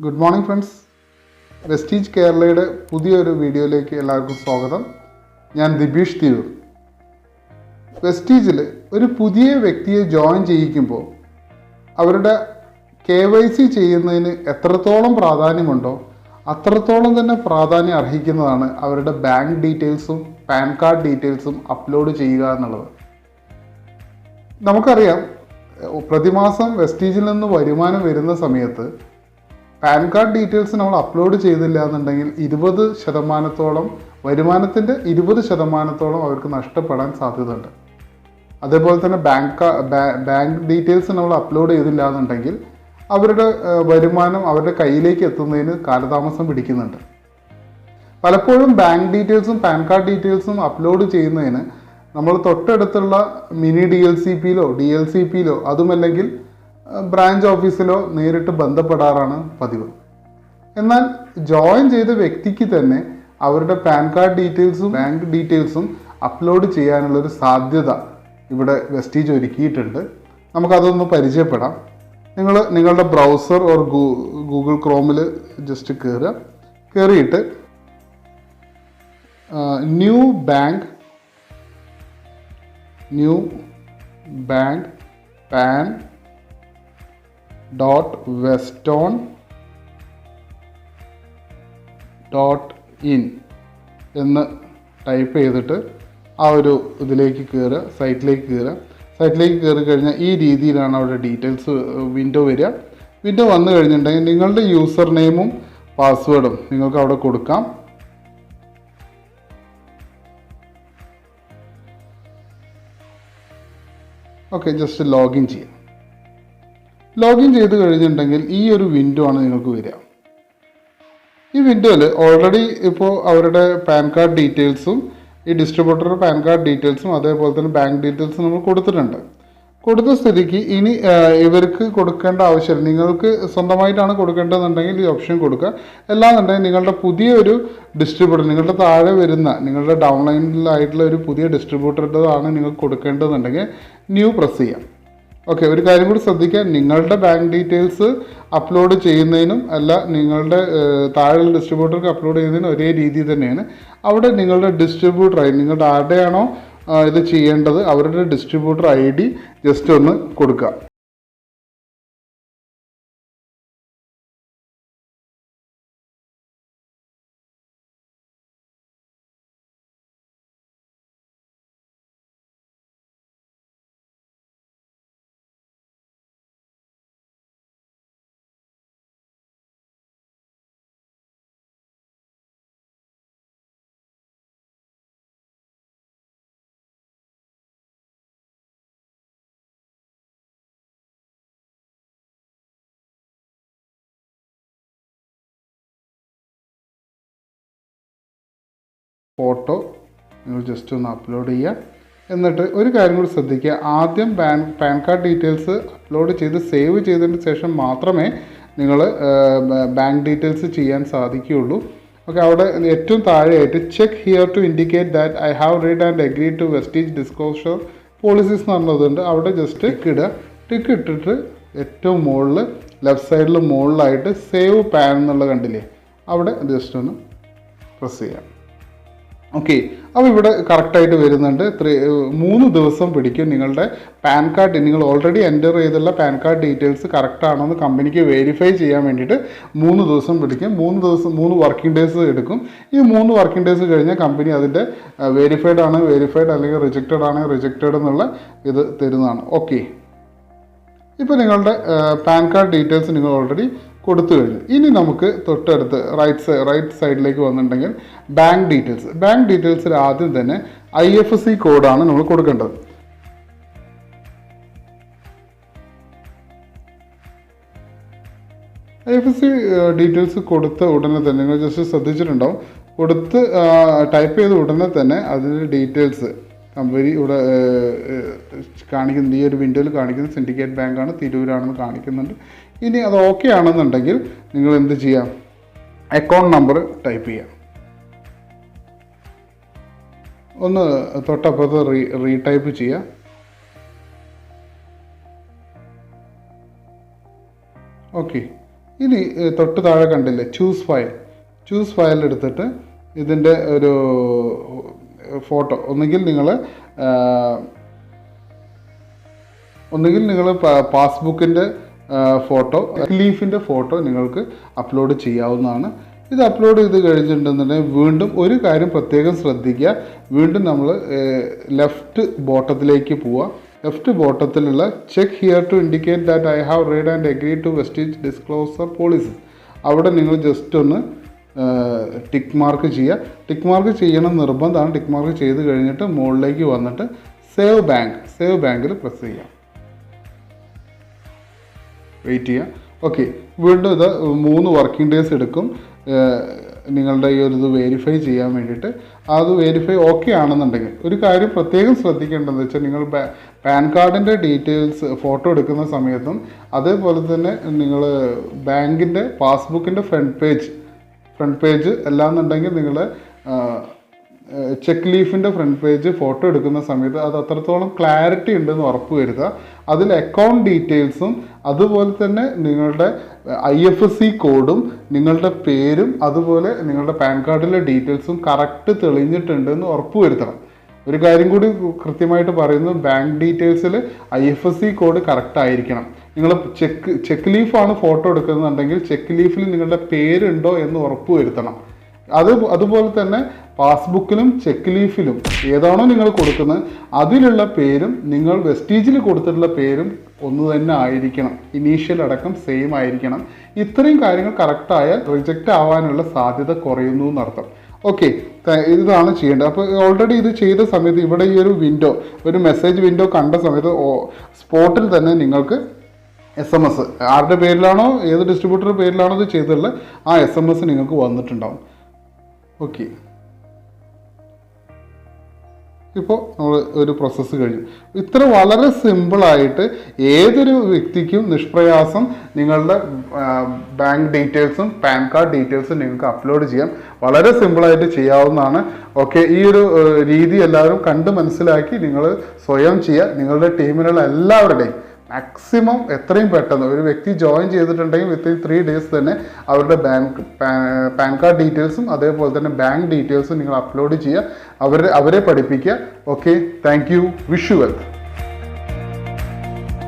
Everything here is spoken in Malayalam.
Good morning friends. വെസ്റ്റീജ് കേരളയുടെ പുതിയൊരു വീഡിയോയിലേക്ക് എല്ലാവർക്കും സ്വാഗതം. ഞാൻ ദിബീഷ് തിരൂർ. വെസ്റ്റീജിൽ ഒരു പുതിയ വ്യക്തിയെ ജോയിൻ ചെയ്യിക്കുമ്പോൾ അവരുടെ KYC ചെയ്യുന്നതിന് എത്രത്തോളം പ്രാധാന്യമുണ്ടോ അത്രത്തോളം തന്നെ പ്രാധാന്യം അർഹിക്കുന്നതാണ് അവരുടെ ബാങ്ക് ഡീറ്റെയിൽസും പാൻ കാർഡ് ഡീറ്റെയിൽസും അപ്ലോഡ് ചെയ്യുക എന്നുള്ളത്. നമുക്കറിയാം, പ്രതിമാസം വെസ്റ്റീജിൽ നിന്ന് വരുമാനം വരുന്ന സമയത്ത് പാൻ കാർഡ് ഡീറ്റെയിൽസ് നമ്മൾ അപ്ലോഡ് ചെയ്തില്ല എന്നുണ്ടെങ്കിൽ 20% വരുമാനത്തിൻ്റെ 20% അവർക്ക് നഷ്ടപ്പെടാൻ സാധ്യതയുണ്ട്. അതേപോലെ തന്നെ ബാങ്ക് ഡീറ്റെയിൽസ് നമ്മൾ അപ്ലോഡ് ചെയ്തില്ല എന്നുണ്ടെങ്കിൽ അവരുടെ വരുമാനം അവരുടെ കയ്യിലേക്ക് എത്തുന്നതിന് കാലതാമസം പിടിക്കുന്നുണ്ട്. പലപ്പോഴും ബാങ്ക് ഡീറ്റെയിൽസും പാൻ കാർഡ് ഡീറ്റെയിൽസും അപ്ലോഡ് ചെയ്യുന്നതിന് നമ്മൾ തൊട്ടടുത്തുള്ള മിനി DLCPയിലോ DLCPയിലോ അതുമല്ലെങ്കിൽ ബ്രാഞ്ച് ഓഫീസിലോ നേരിട്ട് ബന്ധപ്പെടാറാണ് പതിവ്. എന്നാൽ ജോയിൻ ചെയ്ത വ്യക്തിക്ക് തന്നെ അവരുടെ പാൻ കാർഡ് ഡീറ്റെയിൽസും ബാങ്ക് ഡീറ്റെയിൽസും അപ്ലോഡ് ചെയ്യാനുള്ളൊരു സാധ്യത ഇവിടെ വെസ്റ്റീജ് ഒരുക്കിയിട്ടുണ്ട്. നമുക്കതൊന്ന് പരിചയപ്പെടാം. നിങ്ങളുടെ ബ്രൗസർ ഓർ ഗൂഗിൾ ക്രോമിൽ ജസ്റ്റ് കയറിയിട്ട് ന്യൂ ബാങ്ക് പാൻ .weston.in എന്ന് ടൈപ്പ് ചെയ്തിട്ട് ആ ഒരു ഇതിലേക്ക് കയറുക, സൈറ്റിലേക്ക് കയറി കഴിഞ്ഞാൽ ഈ രീതിയിലാണ് അവിടെ ഡീറ്റെയിൽസ് വിൻഡോ വരിക. വിൻഡോ വന്നു കഴിഞ്ഞിട്ടുണ്ടെങ്കിൽ നിങ്ങളുടെ യൂസർ നെയിമും പാസ്വേഡും നിങ്ങൾക്ക് അവിടെ കൊടുക്കാം. ഓക്കെ, ജസ്റ്റ് ലോഗിൻ ചെയ്യാം. ലോഗിൻ ചെയ്ത് കഴിഞ്ഞിട്ടുണ്ടെങ്കിൽ ഈ ഒരു വിൻഡോ ആണ് നിങ്ങൾക്ക് വരിക. ഈ വിൻഡോയിൽ ഓൾറെഡി ഇപ്പോൾ അവരുടെ പാൻ കാർഡ് ഡീറ്റെയിൽസും ഈ ഡിസ്ട്രിബ്യൂട്ടറുടെ പാൻ കാർഡ് ഡീറ്റെയിൽസും അതേപോലെ തന്നെ ബാങ്ക് ഡീറ്റെയിൽസും നമ്മൾ കൊടുത്തിട്ടുണ്ട്. കൊടുത്ത സ്ഥിതിക്ക് ഇനി ഇവർക്ക് കൊടുക്കേണ്ട ആവശ്യമില്ല. നിങ്ങൾക്ക് സ്വന്തമായിട്ടാണ് കൊടുക്കേണ്ടതെന്നുണ്ടെങ്കിൽ ഈ ഓപ്ഷൻ കൊടുക്കുക. അല്ലാന്നുണ്ടെങ്കിൽ നിങ്ങളുടെ പുതിയ ഒരു ഡിസ്ട്രിബ്യൂട്ടർ, നിങ്ങളുടെ താഴെ വരുന്ന നിങ്ങളുടെ ഡൗൺലൈനിലായിട്ടുള്ള ഒരു പുതിയ ഡിസ്ട്രിബ്യൂട്ടറുടേതാണ് നിങ്ങൾക്ക് കൊടുക്കേണ്ടതെന്നുണ്ടെങ്കിൽ ന്യൂ പ്രസ് ചെയ്യാം. ഓക്കെ, ഒരു കാര്യം കൂടി ശ്രദ്ധിക്കുക, നിങ്ങളുടെ ബാങ്ക് ഡീറ്റെയിൽസ് അപ്ലോഡ് ചെയ്യുന്നതിനും അല്ല നിങ്ങളുടെ താഴെയുള്ള ഡിസ്ട്രിബ്യൂട്ടർക്ക് അപ്ലോഡ് ചെയ്യുന്നതിനും ഒരേ രീതി തന്നെയാണ്. അവിടെ നിങ്ങളുടെ ഡിസ്ട്രിബ്യൂട്ടറായി നിങ്ങളുടെ ആരുടെയാണോ ഇത് ചെയ്യേണ്ടത് അവരുടെ ഡിസ്ട്രിബ്യൂട്ടർ ID ജസ്റ്റ് ഒന്ന് കൊടുക്കുക. ഫോട്ടോ നിങ്ങൾ ജസ്റ്റ് ഒന്ന് അപ്ലോഡ് ചെയ്യുക. എന്നിട്ട് ഒരു കാര്യം കൂടി ശ്രദ്ധിക്കുക, ആദ്യം പാൻ കാർഡ് ഡീറ്റെയിൽസ് അപ്ലോഡ് ചെയ്ത് സേവ് ചെയ്തതിന് ശേഷം മാത്രമേ നിങ്ങൾ ബാങ്ക് ഡീറ്റെയിൽസ് ചെയ്യാൻ സാധിക്കുകയുള്ളൂ. ഓക്കെ, അവിടെ ഏറ്റവും താഴെയായിട്ട് check here to indicate that I have read and agreed to Vestige disclosure policies എന്ന് പറഞ്ഞതുണ്ട്. അവിടെ ജസ്റ്റ് ടിക്ക് ഇട്ടിട്ട് ഏറ്റവും മുകളിൽ ലെഫ്റ്റ് സൈഡിൽ മുകളിലായിട്ട് സേവ് പാൻ എന്നുള്ള കണ്ടില്ലേ, അവിടെ ജസ്റ്റ് ഒന്ന് പ്രസ് ചെയ്യാം. ഓക്കെ, അപ്പോൾ ഇവിടെ കറക്റ്റായിട്ട് വരുന്നുണ്ട്. 3 ദിവസം പിടിക്കും നിങ്ങളുടെ പാൻ കാർഡ്, നിങ്ങൾ ഓൾറെഡി എൻ്റർ ചെയ്തുള്ള പാൻ കാർഡ് ഡീറ്റെയിൽസ് കറക്റ്റ് ആണോ എന്ന് കമ്പനിക്ക് വെരിഫൈ ചെയ്യാൻ വേണ്ടിയിട്ട് 3 ദിവസം പിടിക്കും. 3 വർക്കിംഗ് ഡേയ്സ് എടുക്കും. ഈ 3 വർക്കിംഗ് ഡേയ്സ് കഴിഞ്ഞാൽ കമ്പനി അതിൻ്റെ വെരിഫൈഡ് അല്ലെങ്കിൽ റിജക്റ്റഡ് എന്നുള്ള ഇത് തരുന്നതാണ്. ഓക്കെ, ഇപ്പോൾ നിങ്ങളുടെ പാൻ കാർഡ് ഡീറ്റെയിൽസ് നിങ്ങൾ ഓൾറെഡി കൊടുത്തു കഴിഞ്ഞു. ഇനി നമുക്ക് തൊട്ടടുത്ത് റൈറ്റ് സൈഡിലേക്ക് വന്നിട്ടുണ്ടെങ്കിൽ ബാങ്ക് ഡീറ്റെയിൽസിൽ ആദ്യം തന്നെ IFSC കോഡാണ് നമ്മൾ കൊടുക്കേണ്ടത്. IFSC ഡീറ്റെയിൽസ് കൊടുത്ത ഉടനെ തന്നെ നിങ്ങൾ ജസ്റ്റ് ശ്രദ്ധിച്ചിട്ടുണ്ടാവും, കൊടുത്ത് ടൈപ്പ് ചെയ്ത ഉടനെ തന്നെ അതിൻ്റെ ഡീറ്റെയിൽസ് കമ്പനി ഇവിടെ കാണിക്കുന്നുണ്ട്. ഈ ഒരു വിൻഡോയിൽ കാണിക്കുന്നത് സിൻഡിക്കേറ്റ് ബാങ്കാണ്, തിരൂരാണെന്ന് കാണിക്കുന്നുണ്ട്. ഇനി അത് ഓക്കെ ആണെന്നുണ്ടെങ്കിൽ നിങ്ങൾ എന്ത് ചെയ്യാം, അക്കൗണ്ട് നമ്പർ ടൈപ്പ് ചെയ്യാം. ഒന്ന് തൊട്ടപ്പുറത്ത് റീടൈപ്പ് ചെയ്യുക. ഓക്കെ, ഇനി തൊട്ട് താഴെ കണ്ടില്ലേ ചൂസ് ഫയൽ എടുത്തിട്ട് ഇതിൻ്റെ ഒരു ഫോട്ടോ ഒന്നുകിൽ നിങ്ങൾ പാസ്ബുക്കിൻ്റെ ഫോട്ടോ ലീഫിൻ്റെ ഫോട്ടോ നിങ്ങൾക്ക് അപ്ലോഡ് ചെയ്യാവുന്നതാണ്. ഇത് അപ്ലോഡ് ചെയ്ത് കഴിഞ്ഞിട്ടുണ്ടെന്നുണ്ടെങ്കിൽ വീണ്ടും ഒരു കാര്യം പ്രത്യേകം ശ്രദ്ധിക്കുക. വീണ്ടും നമ്മൾ ലെഫ്റ്റ് ബോട്ടത്തിലേക്ക് പോവുക. ലെഫ്റ്റ് ബോട്ടത്തിലുള്ള check here to indicate that I have read and agree to Vestige disclosure policy. അവിടെ നിങ്ങൾ ജസ്റ്റ് ഒന്ന് ടിക്ക് മാർക്ക് ചെയ്യുക. ടിക്ക് മാർക്ക് ചെയ്യണം നിർബന്ധമാണ്. ടിക്ക് മാർക്ക് ചെയ്ത് കഴിഞ്ഞിട്ട് മുകളിലേക്ക് വന്നിട്ട് സേവ് ബാങ്കിൽ പ്രസ് ചെയ്യാം. വെയിറ്റ് ചെയ്യുക. ഓക്കെ, വീണ്ടും ഇത് 3 വർക്കിംഗ് ഡേയ്സ് എടുക്കും നിങ്ങളുടെ ഈ ഒരു ഇത് വെരിഫൈ ചെയ്യാൻ വേണ്ടിയിട്ട്. അത് വെരിഫൈ ഓക്കെ ആണെന്നുണ്ടെങ്കിൽ ഒരു കാര്യം പ്രത്യേകം ശ്രദ്ധിക്കേണ്ടതെന്ന് വെച്ചാൽ നിങ്ങൾ പാൻ കാർഡിൻ്റെ ഡീറ്റെയിൽസ് ഫോട്ടോ എടുക്കുന്ന സമയത്തും അതേപോലെ തന്നെ നിങ്ങൾ ബാങ്കിൻ്റെ പാസ്ബുക്കിൻ്റെ ഫ്രണ്ട് പേജ് അല്ലാന്നുണ്ടെങ്കിൽ നിങ്ങൾ ചെക്ക് ലീഫിൻ്റെ ഫ്രണ്ട് പേജ് ഫോട്ടോ എടുക്കുന്ന സമയത്ത് അത് അത്രത്തോളം ക്ലാരിറ്റി ഉണ്ടെന്ന് ഉറപ്പ് വരുത്തുക. അതിൽ അക്കൗണ്ട് ഡീറ്റെയിൽസും അതുപോലെ തന്നെ നിങ്ങളുടെ IFSC കോഡും നിങ്ങളുടെ പേരും അതുപോലെ നിങ്ങളുടെ പാൻ കാർഡിലെ ഡീറ്റെയിൽസും കറക്റ്റ് തെളിഞ്ഞിട്ടുണ്ടെന്ന് ഉറപ്പ് വരുത്തണം. ഒരു കാര്യം കൂടി കൃത്യമായിട്ട് പറയുന്നു, ബാങ്ക് ഡീറ്റെയിൽസിൽ IFSC കോഡ് കറക്റ്റ് ആയിരിക്കണം. നിങ്ങൾ ചെക്ക് ലീഫാണ് ഫോട്ടോ എടുക്കുന്നുണ്ടെങ്കിൽ ചെക്ക് ലീഫിൽ നിങ്ങളുടെ പേരുണ്ടോ എന്ന് ഉറപ്പ് വരുത്തണം. അതുപോലെ തന്നെ പാസ്ബുക്കിലും ചെക്ക് ലീഫിലും ഏതാണോ നിങ്ങൾ കൊടുക്കുന്നത് അതിലുള്ള പേരും നിങ്ങൾ വെസ്റ്റീജിൽ കൊടുത്തിട്ടുള്ള പേരും ഒന്ന് തന്നെ ആയിരിക്കണം. ഇനീഷ്യൽ അടക്കം സെയിം ആയിരിക്കണം. ഇത്രയും കാര്യങ്ങൾ കറക്റ്റായാൽ റിജക്റ്റ് ആവാനുള്ള സാധ്യത കുറയുന്നു എന്നർത്ഥം. ഓക്കെ, ഇതാണ് ചെയ്യേണ്ടത്. അപ്പോൾ ഓൾറെഡി ഇത് ചെയ്ത സമയത്ത് ഇവിടെ ഈ ഒരു മെസ്സേജ് വിൻഡോ കണ്ട സമയത്ത് സ്പോട്ടിൽ തന്നെ നിങ്ങൾക്ക് SMS ആരുടെ പേരിലാണോ ഏത് ഡിസ്ട്രിബ്യൂട്ടറുടെ പേരിലാണോ ഇത് ചെയ്തിട്ടുള്ളത് ആ SMS നിങ്ങൾക്ക് വന്നിട്ടുണ്ടാവും. ഓക്കെ, ഇപ്പോൾ നമ്മൾ ഒരു പ്രോസസ്സ് കഴിഞ്ഞു. ഇത്ര വളരെ സിമ്പിളായിട്ട് ഏതൊരു വ്യക്തിക്കും നിഷ്പ്രയാസം നിങ്ങളുടെ ബാങ്ക് ഡീറ്റെയിൽസും പാൻ കാർഡ് ഡീറ്റെയിൽസും നിങ്ങൾക്ക് അപ്ലോഡ് ചെയ്യാം. വളരെ സിമ്പിളായിട്ട് ചെയ്യാവുന്നതാണ്. ഓക്കെ, ഈ ഒരു രീതി എല്ലാവരും കണ്ട് മനസ്സിലാക്കി നിങ്ങൾ സ്വയം ചെയ്യുക. നിങ്ങളുടെ ടീമിലുള്ള എല്ലാവരുടെയും മാക്സിമം എത്രയും പെട്ടെന്ന് ഒരു വ്യക്തി ജോയിൻ ചെയ്തിട്ടുണ്ടെങ്കിൽ വിത്തിൻ 3 ഡേയ്സ് തന്നെ അവരുടെ പാൻ കാർഡ് ഡീറ്റെയിൽസും അതേപോലെ തന്നെ ബാങ്ക് ഡീറ്റെയിൽസും നിങ്ങൾ അപ്ലോഡ് ചെയ്യുക. അവരെ പഠിപ്പിക്കുക. Okay, thank you. Wish you wealth.